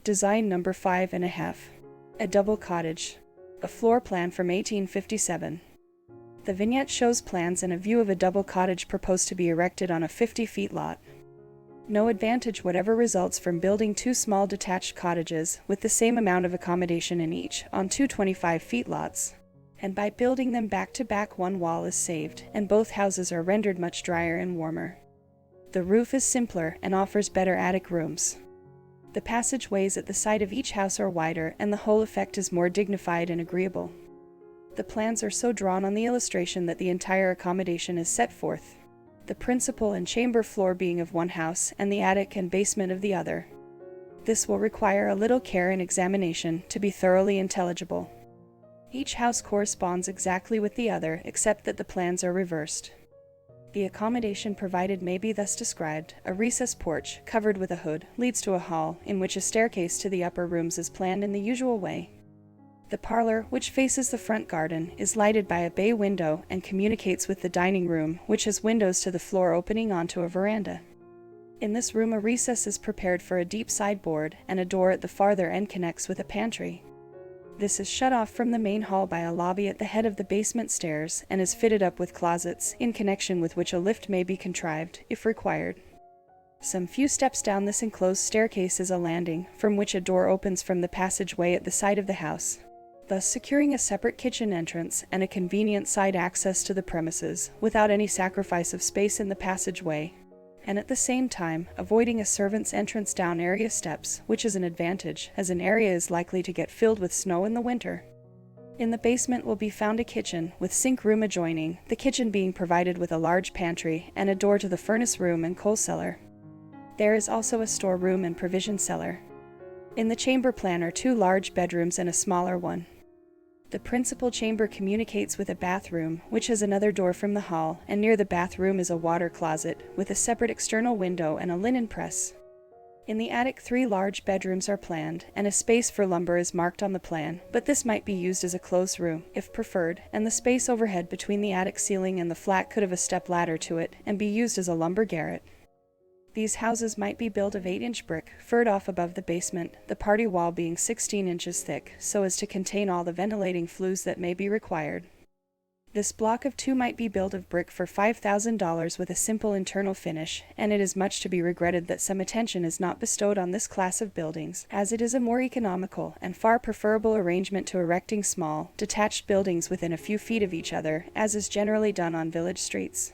Design number 5.5. A double cottage. A floor plan from 1857. The vignette shows plans and a view of a double cottage proposed to be erected on a 50-feet lot. No advantage whatever results from building two small detached cottages with the same amount of accommodation in each on two 25-feet lots. And by building them back to back, one wall is saved, and both houses are rendered much drier and warmer. The roof is simpler and offers better attic rooms. The passageways at the side of each house are wider, and the whole effect is more dignified and agreeable. The plans are so drawn on the illustration that the entire accommodation is set forth, the principal and chamber floor being of one house and the attic and basement of the other. This will require a little care and examination to be thoroughly intelligible. Each house corresponds exactly with the other, except that the plans are reversed. The accommodation provided may be thus described: a recessed porch, covered with a hood, leads to a hall, in which a staircase to the upper rooms is planned in the usual way. The parlor, which faces the front garden, is lighted by a bay window and communicates with the dining room, which has windows to the floor opening onto a veranda. In this room a recess is prepared for a deep sideboard, and a door at the farther end connects with a pantry. This is shut off from the main hall by a lobby at the head of the basement stairs, and is fitted up with closets, in connection with which a lift may be contrived, if required. Some few steps down this enclosed staircase is a landing, from which a door opens from the passageway at the side of the house, thus securing a separate kitchen entrance and a convenient side access to the premises, without any sacrifice of space in the passageway, and at the same time avoiding a servant's entrance down area steps, which is an advantage, as an area is likely to get filled with snow in the winter. In the basement will be found a kitchen, with sink room adjoining, the kitchen being provided with a large pantry and a door to the furnace room and coal cellar. There is also a storeroom and provision cellar. In the chamber plan are two large bedrooms and a smaller one. The principal chamber communicates with a bathroom, which has another door from the hall, and near the bathroom is a water closet, with a separate external window and a linen press. In the attic 3 large bedrooms are planned, and a space for lumber is marked on the plan, but this might be used as a closed room, if preferred, and the space overhead between the attic ceiling and the flat could have a step ladder to it, and be used as a lumber garret. These houses might be built of 8-inch brick, furred off above the basement, the party wall being 16 inches thick, so as to contain all the ventilating flues that may be required. This block of 2 might be built of brick for $5,000 with a simple internal finish, and it is much to be regretted that some attention is not bestowed on this class of buildings, as it is a more economical and far preferable arrangement to erecting small, detached buildings within a few feet of each other, as is generally done on village streets.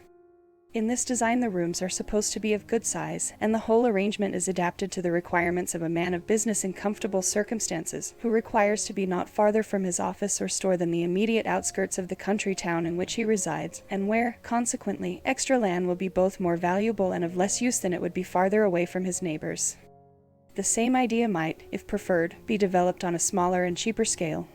In this design the rooms are supposed to be of good size, and the whole arrangement is adapted to the requirements of a man of business in comfortable circumstances, who requires to be not farther from his office or store than the immediate outskirts of the country town in which he resides, and where, consequently, extra land will be both more valuable and of less use than it would be farther away from his neighbors. The same idea might, if preferred, be developed on a smaller and cheaper scale.